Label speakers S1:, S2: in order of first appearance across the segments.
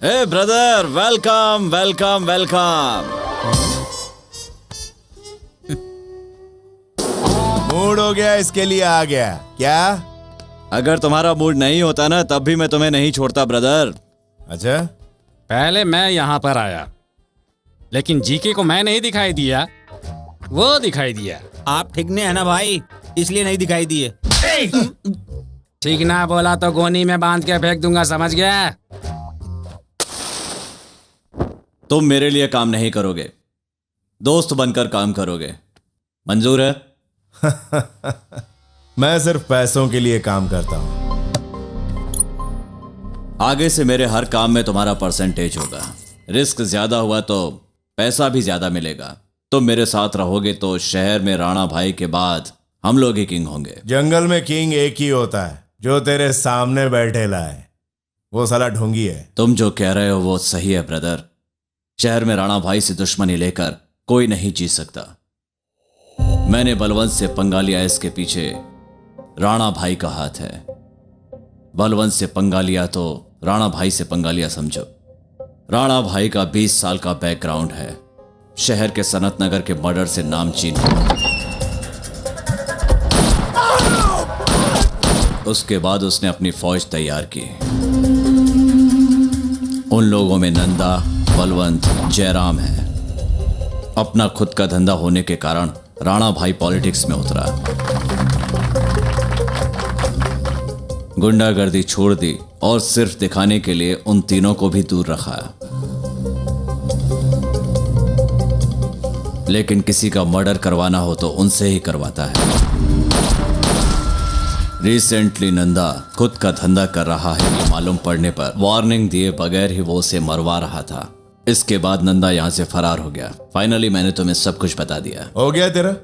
S1: हे brother, welcome welcome welcome.
S2: Mood हो गया इसके लिए आ गया क्या?
S1: अगर तुम्हारा मूड नहीं होता ना तब भी मैं तुम्हें नहीं छोड़ता ब्रदर।
S2: अच्छा,
S3: पहले मैं यहाँ पर आया, लेकिन जीके को मैं नहीं दिखाई दिया, वो दिखाई दिया।
S4: आप ठीक नहीं है ना भाई, इसलिए नहीं दिखाई दिए।
S3: ठीक ना बोला तो गोनी में बांध के फेंक दूंगा, समझ गया?
S1: तुम मेरे लिए काम नहीं करोगे, दोस्त बनकर काम करोगे, मंजूर है?
S2: मैं सिर्फ पैसों के लिए काम करता हूं।
S1: आगे से मेरे हर काम में तुम्हारा परसेंटेज होगा। रिस्क ज्यादा हुआ तो पैसा भी ज्यादा मिलेगा। तुम मेरे साथ रहोगे तो शहर में राणा भाई के बाद हम लोग ही किंग होंगे।
S2: जंगल में किंग एक ही होता है, जो तेरे सामने बैठेला है। वो साला ढोंगी है।
S1: तुम जो कह रहे हो वो सही है ब्रदर। शहर में राणा भाई से दुश्मनी लेकर कोई नहीं जी सकता। मैंने बलवंत से पंगा लिया, इसके पीछे राणा भाई का हाथ है। बलवंत से पंगा लिया तो राणा भाई से पंगा लिया समझो। राणा भाई का 20 साल का बैकग्राउंड है। शहर के सनत नगर के मर्डर से नामचीन है। उसके बाद उसने अपनी फौज तैयार की। उन लोगों में नंदा, बलवंत, जयराम है। अपना खुद का धंधा होने के कारण राणा भाई पॉलिटिक्स में उतरा। गुंडागर्दी छोड़ दी और सिर्फ दिखाने के लिए उन तीनों को भी दूर रखा। लेकिन किसी का मर्डर करवाना हो तो उनसे ही करवाता है। रिसेंटली नंदा खुद का धंधा कर रहा है ये मालूम पड़ने पर वार्निंग दिए बगैर ही वो उसे मरवा रहा था। इसके बाद नंदा यहां से फरार हो गया। फाइनली मैंने तुम्हें सब कुछ बता दिया।
S2: हो गया तेरा?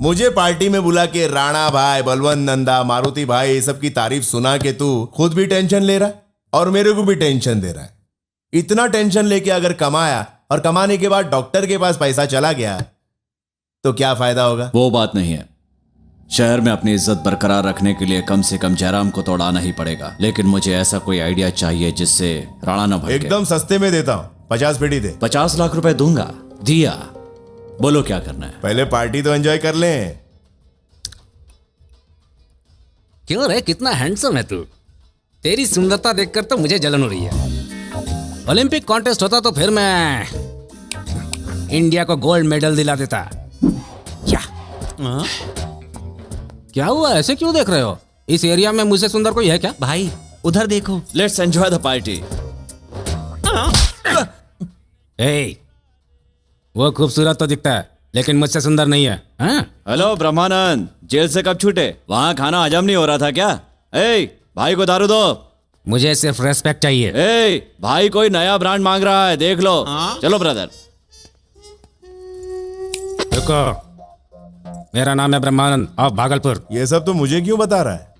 S2: मुझे पार्टी में बुला के राणा भाई, बलवंत, नंदा, मारुति भाई ये सब की तारीफ सुना के तू खुद भी टेंशन ले रहा है और मेरे को भी टेंशन दे रहा है। इतना टेंशन लेके अगर कमाया और कमाने के बाद डॉक्टर के पास पैसा चला गया तो क्या फायदा होगा?
S1: वो बात नहीं है। शहर में अपनी इज्जत बरकरार रखने के लिए कम से कम जयराम को तो उड़ाना ही पड़ेगा। लेकिन मुझे ऐसा कोई आइडिया चाहिए जिससे राणा न भड़के।
S2: एकदम सस्ते में देता हूँ, 50 पेटी दे।
S1: 50 लाख रुपए दूंगा। दिया। बोलो क्या करना है?
S2: पहले पार्टी तो एंजॉय कर लें।
S3: क्यों रे, कितना हैंडसम है तू। तेरी सुंदरता देखकर तो मुझे जलन हो रही है। ओलंपिक कॉन्टेस्ट होता तो फिर मैं इंडिया को गोल्ड मेडल दिला देता। क्या हुआ, ऐसे क्यों देख रहे हो? इस एरिया में मुझसे सुंदर कोई है क्या?
S4: भाई उधर देखो।
S1: Let's enjoy the party.
S3: वो खूबसूरत तो दिखता है लेकिन मुझसे सुंदर नहीं है।
S1: हेलो ब्रह्मानंद, जेल से कब छूटे? वहां खाना हजम नहीं हो रहा था क्या? भाई को दारू दो।
S3: मुझे सिर्फ रेस्पेक्ट चाहिए।
S1: भाई कोई नया ब्रांड मांग रहा है, देख लो। चलो ब्रदर।
S3: रुको, मेरा नाम है ब्रह्मानंद ऑफ भागलपुर।
S2: ये सब तो मुझे क्यों बता रहा है?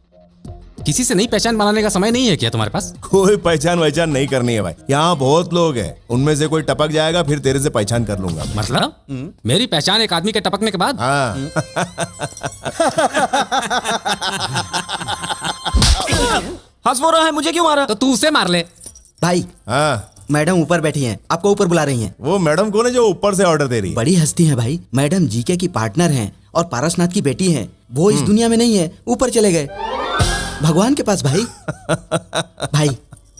S3: किसी से नई पहचान बनाने का समय नहीं है क्या तुम्हारे पास?
S2: कोई पहचान वहचान नहीं करनी है भाई। यहाँ बहुत लोग हैं, उनमें से कोई टपक जाएगा फिर तेरे से पहचान कर लूंगा।
S3: मतलब मेरी पहचान एक आदमी के टपकने के बाद?
S2: हाँ।
S4: हंस वो रहा है, मुझे क्यों मारा?
S3: तो तू उसे मार ले।
S5: भाई
S2: हाँ,
S5: मैडम ऊपर बैठी हैं, आपको ऊपर बुला रही हैं।
S2: वो मैडम कौन है जो ऊपर से ऑर्डर दे रही है?
S5: बड़ी हस्ती हैं भाई, मैडम जीके की पार्टनर हैं और पारसनाथ की बेटी हैं। वो इस दुनिया में नहीं है, ऊपर चले गए भगवान के पास। भाई भाई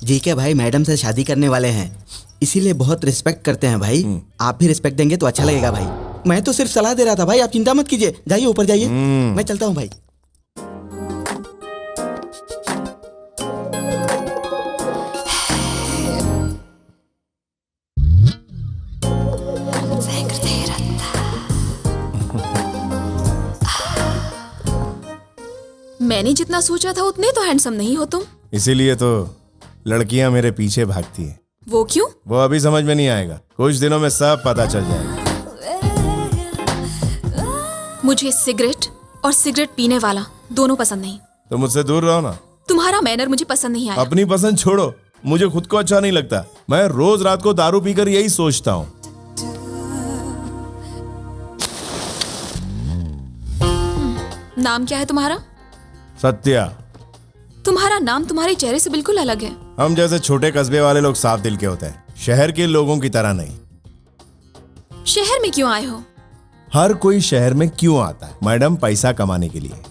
S5: जीके भाई मैडम से शादी करने वाले हैं, इसीलिए बहुत रिस्पेक्ट करते हैं भाई। आप भी रिस्पेक्ट देंगे तो अच्छा लगेगा भाई। मैं तो सिर्फ सलाह दे रहा था भाई, आप चिंता मत कीजिए। जाइए ऊपर जाइए, मैं चलता हूँ भाई।
S6: मैंने जितना सोचा था उतने तो हैंडसम नहीं हो तुम।
S2: इसीलिए तो लड़कियां मेरे पीछे भागती हैं।
S6: वो क्यों?
S2: वो अभी समझ में नहीं आएगा, कुछ दिनों में सब पता चल जाएगा।
S6: मुझे सिगरेट और सिगरेट पीने वाला दोनों पसंद नहीं।
S2: तो मुझसे दूर रहो ना।
S6: तुम्हारा मैनर मुझे पसंद नहीं आया।
S2: अपनी पसंद छोड़ो, मुझे खुद को अच्छा नहीं लगता। मैं रोज रात को दारू पीकर यही सोचता हूँ।
S6: नाम क्या है तुम्हारा?
S2: सत्या।
S6: तुम्हारा नाम तुम्हारे चेहरे से बिल्कुल अलग है।
S2: हम जैसे छोटे कस्बे वाले लोग साफ दिल के होते हैं, शहर के लोगों की तरह नहीं।
S6: शहर में क्यों आए हो?
S2: हर कोई शहर में क्यों आता है मैडम? पैसा कमाने के लिए।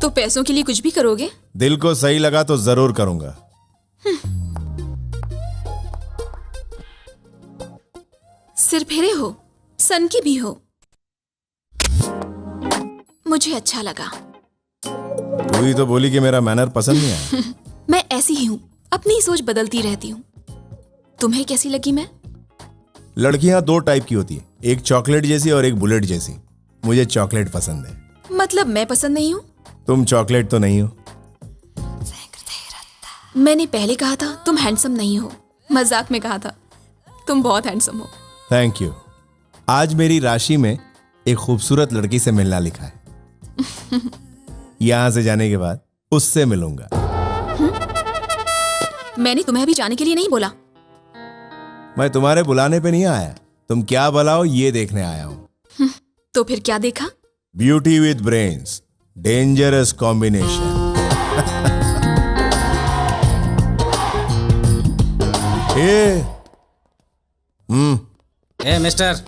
S6: तो पैसों के लिए कुछ भी करोगे?
S2: दिल को सही लगा तो जरूर करूंगा।
S6: सिर फेरे हो, सन की भी हो, मुझे अच्छा लगा।
S2: तू ही तो बोली कि मेरा मैनर पसंद नहीं आया।
S6: मैं ऐसी ही हूँ, अपनी सोच बदलती रहती हूँ। तुम्हें कैसी लगी मैं?
S2: लड़कियां दो टाइप की होती है, एक चॉकलेट जैसी और एक बुलेट जैसी। मुझे चॉकलेट पसंद है।
S6: मतलब मैं पसंद नहीं हूँ?
S2: तुम चॉकलेट तो नहीं हो।
S6: मैंने पहले कहा था तुम हैंडसम नहीं हो, मजाक में कहा था। तुम बहुत हैंडसम हो।
S2: Thank you. आज मेरी राशि में एक खूबसूरत लड़की से मिलना लिखा है। यहां से जाने के बाद उससे मिलूंगा।
S6: मैंने तुम्हें अभी जाने के लिए नहीं बोला।
S2: मैं तुम्हारे बुलाने पे नहीं आया, तुम क्या बुलाओ ये देखने आया हूं।
S6: तो फिर क्या देखा?
S2: Beauty with brains, dangerous combination.
S3: A mister,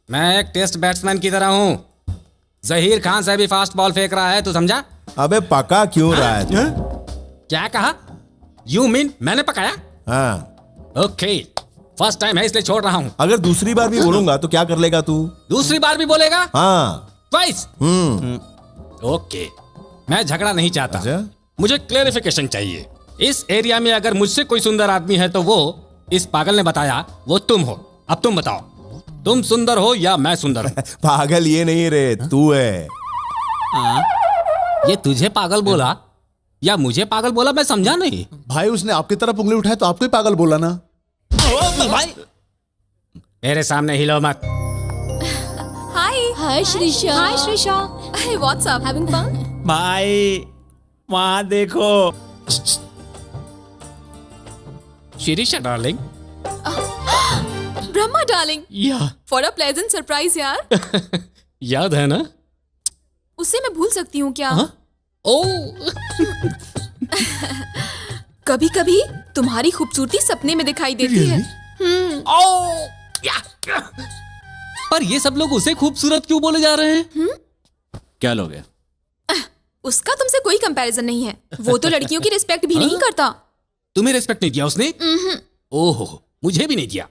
S3: मैं एक टेस्ट बैट्समैन की तरह हूं। जहीर खान से भी फास्ट बॉल फेंक रहा है, तू समझा?
S2: अबे पका क्यों रहा है तू?
S3: क्या कहा? यू मीन मैंने पकाया?
S2: हाँ,
S3: ओके, फर्स्ट टाइम है इसलिए छोड़ रहा हूं।
S2: अगर दूसरी बार भी बोलूंगा तो क्या कर लेगा तू?
S3: दूसरी बार भी बोलेगा?
S2: हाँ।
S3: ट्वाइस? ओके, मैं झगड़ा नहीं चाहता।
S2: अच्छा?
S3: मुझे क्लेरिफिकेशन चाहिए। इस एरिया में अगर मुझसे कोई सुंदर आदमी है तो वो इस पागल ने बताया वो तुम हो। अब तुम बताओ, तुम सुंदर हो या मैं सुंदर हूं?
S2: पागल ये नहीं रे, तू है।
S3: ये तुझे पागल बोला या मुझे पागल बोला, मैं समझा नहीं।
S7: भाई उसने आपकी तरफ उंगली उठाई तो आपको ही पागल बोला ना।
S3: भाई मेरे सामने हिलो मत।
S6: Hi Shrisha. Hi Shrisha. Hi, what's up? Having fun?
S4: भाई वहां देखो।
S3: शिरीषा डार्लिंग।
S6: ब्रह्मा डार्लिंग,
S3: या
S6: फॉर अ प्लेजेंट सरप्राइज यार।
S3: याद है ना?
S6: उससे मैं भूल सकती हूँ क्या?
S3: ओ
S6: कभी कभी तुम्हारी खूबसूरती सपने में दिखाई देती है।
S3: ओ पर ये सब लोग उसे खूबसूरत क्यों बोले जा रहे हैं?
S1: क्या लोगे?
S6: उसका तुमसे कोई कंपैरिजन नहीं है। वो तो लड़कियों की रिस्पेक्ट भी नहीं करता।
S3: तुम्हें रिस्पेक्ट नहीं दिया उसने? ओहो, मुझे भी नहीं दिया।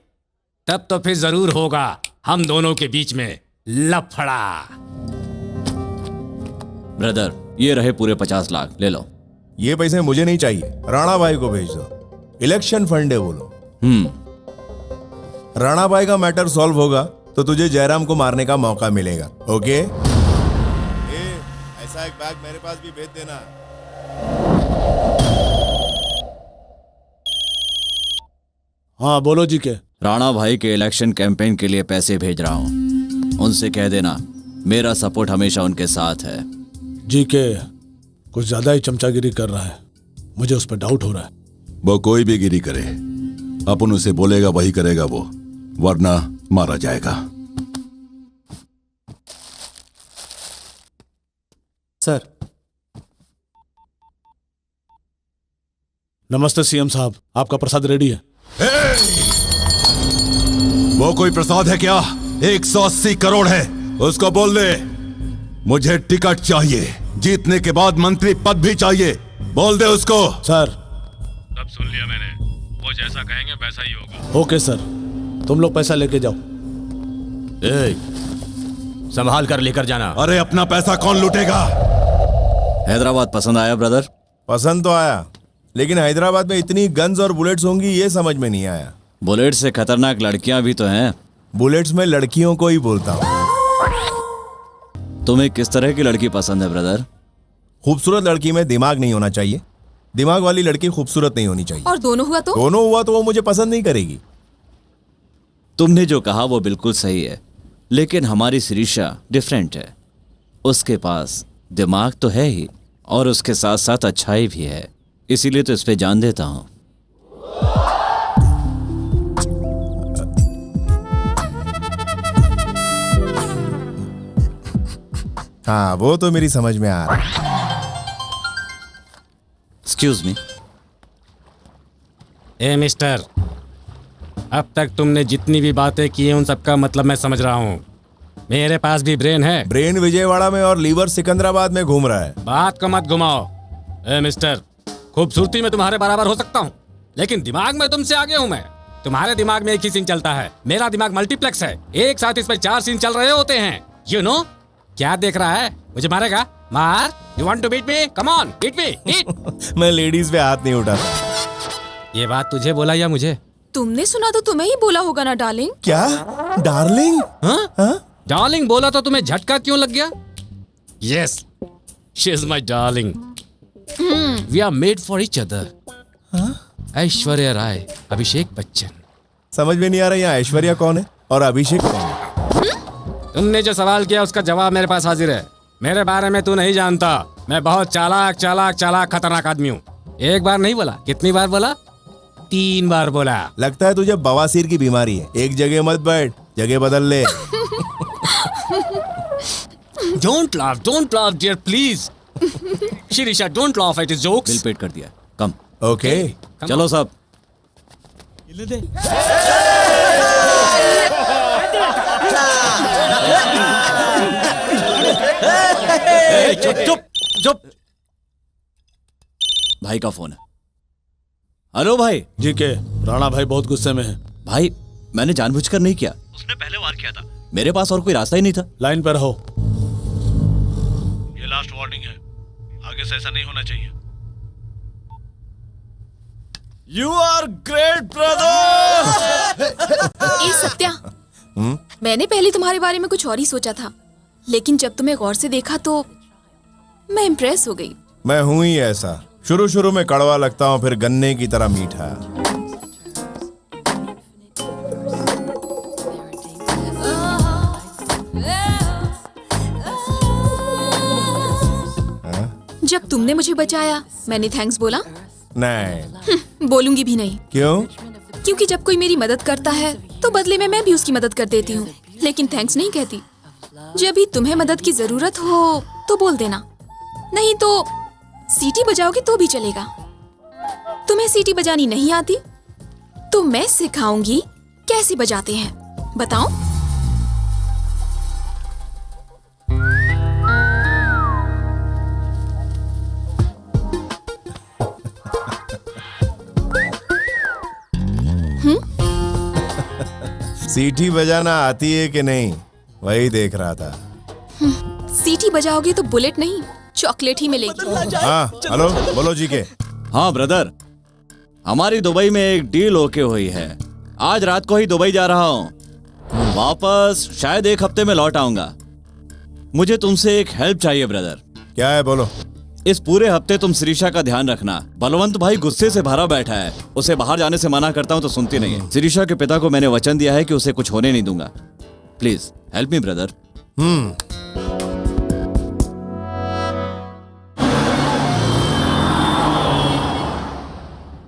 S3: तब तो फिर जरूर होगा हम दोनों के बीच में लफड़ा।
S1: ब्रदर, ये रहे पूरे 50 लाख, ले लो।
S2: ये पैसे मुझे नहीं चाहिए, राणा भाई को भेज दो। इलेक्शन फंड है बोलो। राणा भाई का मैटर सॉल्व होगा तो तुझे जयराम को मारने का मौका मिलेगा। ओके? ऐसा एक बैग मेरे पास भी भेज देना।
S7: हाँ बोलो जी के।
S1: राणा भाई के इलेक्शन कैंपेन के लिए पैसे भेज रहा हूं। उनसे कह देना मेरा सपोर्ट हमेशा उनके साथ है।
S7: जी के कुछ ज्यादा ही चमचागिरी कर रहा है, मुझे उस पर डाउट हो रहा है।
S8: वो कोई भी गिरी करे, अपन उसे बोलेगा वही करेगा वो, वरना मारा जाएगा।
S7: सर। नमस्ते सीएम साहब, आपका प्रसाद रेडी है।
S8: वो कोई प्रसाद है क्या? 180 करोड़ है, उसको बोल दे मुझे टिकट चाहिए, जीतने के बाद मंत्री पद भी चाहिए, बोल दे उसको।
S7: सर।
S9: सब सुन लिया मैंने, वो जैसा कहेंगे वैसा ही होगा।
S7: ओके सर, तुम लोग पैसा लेके जाओ।
S4: संभाल कर लेकर जाना।
S8: अरे अपना पैसा कौन लूटेगा?
S1: हैदराबाद पसंद आया ब्रदर?
S2: पसंद तो आया, लेकिन हैदराबाद में इतनी गन्स और बुलेट्स होंगी ये समझ में नहीं आया।
S1: बुलेट से खतरनाक लड़कियां भी तो हैं।
S2: बुलेट्स में लड़कियों को ही बोलता हूँ।
S1: तुम्हें किस तरह की लड़की पसंद है ब्रदर?
S2: खूबसूरत लड़की में दिमाग नहीं होना चाहिए, दिमाग वाली लड़की खूबसूरत नहीं होनी चाहिए।
S6: और दोनों हुआ तो?
S2: दोनों हुआ तो वो मुझे पसंद नहीं करेगी।
S1: तुमने जो कहा वो बिल्कुल सही है, लेकिन हमारी शिरीषा डिफरेंट है। उसके पास दिमाग तो है ही और उसके साथ साथ अच्छाई भी है, इसीलिए तो इस पे जान देता हूं।
S2: हाँ वो तो मेरी समझ में आ रहा है।
S1: Excuse me.
S3: ए मिस्टर, अब तक तुमने जितनी भी बातें की हैं उन सबका मतलब मैं समझ रहा हूँ। मेरे पास भी ब्रेन है।
S2: ब्रेन विजयवाड़ा में और लीवर सिकंदराबाद में घूम रहा है।
S3: बात को मत घुमाओ। ए मिस्टर, खूबसूरती में तुम्हारे बराबर हो सकता हूँ, लेकिन दिमाग में तुमसे आगे हूँ मैं। तुम्हारे दिमाग में एक ही सीन चलता है, मेरा दिमाग मल्टीप्लेक्स है। एक साथ इस पर 4 सीन चल रहे होते हैं। यू नो, क्या देख रहा है? मुझे मारेगा? मार। You want to beat me? Come on, beat me, beat.
S2: मैं लेडीज पे हाथ नहीं उठाता।
S3: ये बात तुझे बोला या मुझे?
S6: तुमने सुना तो तुम्हें ही बोला होगा ना डार्लिंग।
S2: क्या डार्लिंग?
S3: हाँ? डार्लिंग बोला तो तुम्हें झटका क्यों लग गया? Yes, she is my darling. We are made for each other. Aishwarya Rai, Abhishek Bachchan.
S2: समझ में नहीं आ रहा यहाँ ऐश्वर्या कौन है और अभिषेक कौन है?
S3: तुमने जो सवाल किया उसका जवाब मेरे पास हाजिर है। मेरे बारे में तू नहीं जानता। मैं बहुत चालाक चालाक चालाक खतरनाक आदमी हूँ। एक बार नहीं बोला, कितनी बार बोला? 3 बार बोला।
S2: लगता है तुझे बवासीर की बीमारी है। एक जगह मत बैठ, जगह बदल ले।
S3: Don't laugh, dear, please. Shirisha, don't laugh at his jokes.
S1: Bill paid कर दिया, कम।
S2: ओके,
S1: चलो सब। चुप चुप चुप। भाई का फोन है। हेलो भाई।
S7: जी के राणा भाई बहुत गुस्से में है।
S1: भाई मैंने जानबूझकर नहीं किया,
S9: उसने पहले वार किया था।
S1: मेरे पास और कोई रास्ता ही नहीं था।
S7: लाइन पर रहो।
S9: ये लास्ट वार्निंग है, आगे से ऐसा नहीं होना चाहिए।
S1: You are great brother.
S6: ए सत्या, मैंने पहले तुम्हारे बारे में कुछ और ही सोचा था, लेकिन जब तुम्हें गौर से देखा तो मैं इम्प्रेस हो गई।
S2: मैं हूं ही ऐसा। शुरू शुरू में कड़वा लगता हूं, फिर गन्ने की तरह मीठा।
S6: जब तुमने मुझे बचाया मैंने थैंक्स बोला?
S2: नहीं।
S6: बोलूंगी भी नहीं।
S2: क्यों?
S6: क्योंकि जब कोई मेरी मदद करता है तो बदले में मैं भी उसकी मदद कर देती हूँ, लेकिन थैंक्स नहीं कहती। जब भी तुम्हें मदद की जरूरत हो तो बोल देना, नहीं तो सीटी बजाओगे तो भी चलेगा। तुम्हें सीटी बजानी नहीं आती तो मैं सिखाऊंगी कैसे बजाते हैं। बताओ?
S2: सीटी बजाना आती है कि नहीं, वही देख रहा था।
S6: सीटी बजाओगे तो बुलेट नहीं चॉकलेट ही मिलेगी।
S2: हाँ, हेलो, बोलो जी के।
S1: हाँ ब्रदर, हमारी दुबई में एक डील ओके हुई है। आज रात को ही दुबई जा रहा हूँ, वापस शायद 1 हफ्ते में लौट आऊंगा। मुझे तुमसे एक हेल्प चाहिए ब्रदर।
S2: क्या है, बोलो।
S1: इस पूरे हफ्ते तुम शिरीषा का ध्यान रखना। बलवंत भाई गुस्से से भरा बैठा है, उसे बाहर जाने से मना करता हूँ तो सुनती नहीं है। शिरीषा के पिता को मैंने वचन दिया है कि उसे कुछ होने नहीं दूंगा। Please help me brother.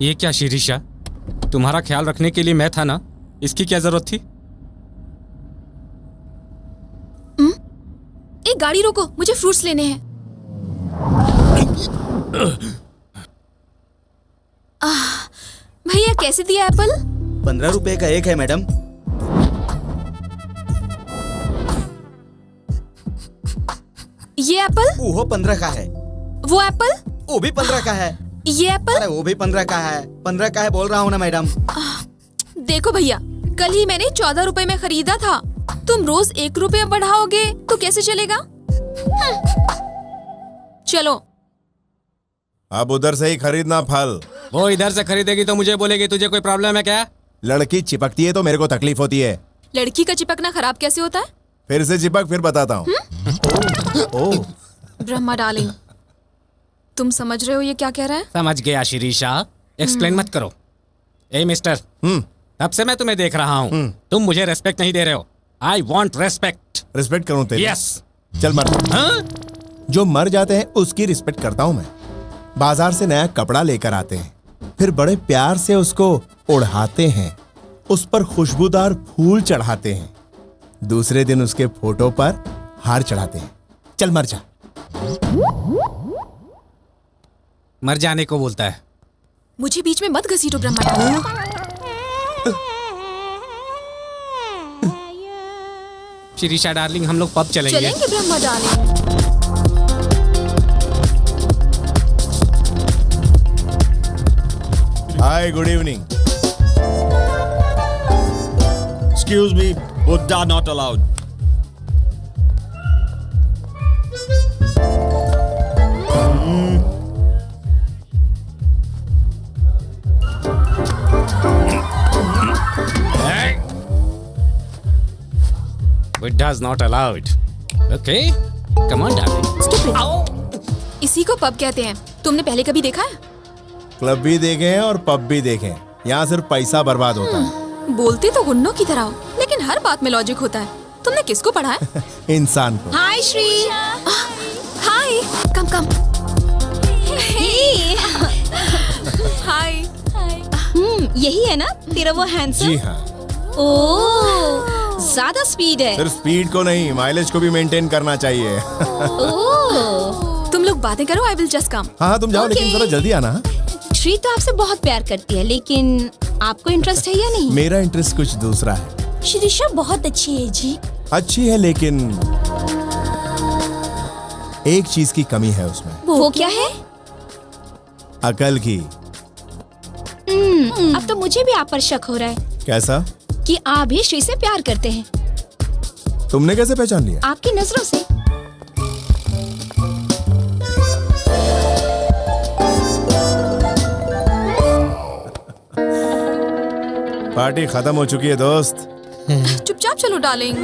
S3: ये क्या शिरीषा, तुम्हारा ख्याल रखने के लिए मैं था ना, इसकी क्या जरूरत थी?
S6: एक गाड़ी रोको, मुझे फ्रूट्स लेने हैं। भैया कैसे दिया एप्पल?
S5: 15 रुपए का एक है मैडम।
S6: ये एप्पल?
S5: वो 15 का है।
S6: वो एप्पल?
S5: वो भी 15 का है।
S6: ये एप्पल?
S5: अरे वो भी 15 का है। 15 का है बोल रहा हूँ ना मैडम।
S6: देखो भैया, कल ही मैंने 14 रुपए में खरीदा था। तुम रोज 1 रुपया बढ़ाओगे तो कैसे चलेगा? चलो
S2: अब उधर से ही खरीदना फल।
S3: वो इधर से खरीदेगी तो मुझे बोलेगी तुझे कोई प्रॉब्लम है क्या?
S2: लड़की चिपकती है तो मेरे को तकलीफ होती है।
S6: लड़की का चिपकना खराब कैसे होता है?
S2: फिर से चिपक, फिर बताता हूँ।
S6: ब्रह्मा डार्लिंग, तुम समझ रहे हो ये क्या कह रहा है?
S3: समझ गया शिरीषा, एक्सप्लेन मत करो। ए मिस्टर, तब से मैं तुम्हें देख रहा हूँ, तुम मुझे रेस्पेक्ट नहीं दे रहे हो। I want respect.
S2: रिस्पेक्ट करूँ तेरी?
S3: यस।
S2: चल मर।
S3: हाँ?
S2: जो मर जाते हैं उसकी रिस्पेक्ट करता हूँ मैं। बाजार से नया कपड़ा लेकर आते हैं, फिर बड़े प्यार से उसको ओढ़ाते हैं, उस पर खुशबूदार फूल चढ़ाते हैं, दूसरे दिन उसके फोटो पर हार चढ़ाते हैं। चल मर जा।
S3: मर जाने को बोलता है।
S6: मुझे बीच में मत घसीटो ब्रह्मा डार्लिंग।
S3: शिरीषा डार्लिंग, हम लोग पब चलेंगे।
S6: चलेंगे Brahma darling.
S2: Hi, good evening.
S4: Excuse me, Buddha not allowed.
S3: Buddha's not allowed. Okay, come on, darling.
S6: Stupid. इसी को पब कहते हैं। तुमने पहले कभी देखा है?
S2: क्लब भी देखे हैं और पब भी देखे हैं। यहाँ सिर्फ पैसा बर्बाद होता है।
S6: बोलते तो गुन्नों की तरह हो, लेकिन हर बात में लॉजिक होता है। तुमने किसको पढ़ा है?
S2: इंसान को।
S6: हाय श्री। हाय, कम कम। हाय।
S10: यही है ना तेरा वो हैंडसम?
S2: जी हाँ।
S10: ओह, ज्यादा स्पीड है।
S2: सिर्फ स्पीड को नहीं, माइलेज को भी मेंटेन करना चाहिए।
S10: ओह,
S6: तुम लोग बातें करो, आई विल जस्ट कम।
S2: हाँ तुम जाओ,
S10: Okay.
S2: लेकिन जरा जल्दी आना।
S10: श्री तो आपसे बहुत प्यार करती है, लेकिन आपको इंटरेस्ट है या नहीं?
S2: मेरा इंटरेस्ट कुछ दूसरा है।
S10: शिरीषा बहुत अच्छी है जी।
S2: अच्छी है, लेकिन एक चीज की कमी है उसमें।
S10: वो क्या है?
S2: अकल की।
S10: अब तो मुझे भी आप पर शक हो रहा है
S2: कैसा?
S10: कि आप भी श्री से प्यार करते हैं।
S2: तुमने कैसे पहचान लिया?
S10: आपकी नजरों से।
S2: पार्टी खत्म हो चुकी है दोस्त।
S6: चुपचाप चलो डार्लिंग।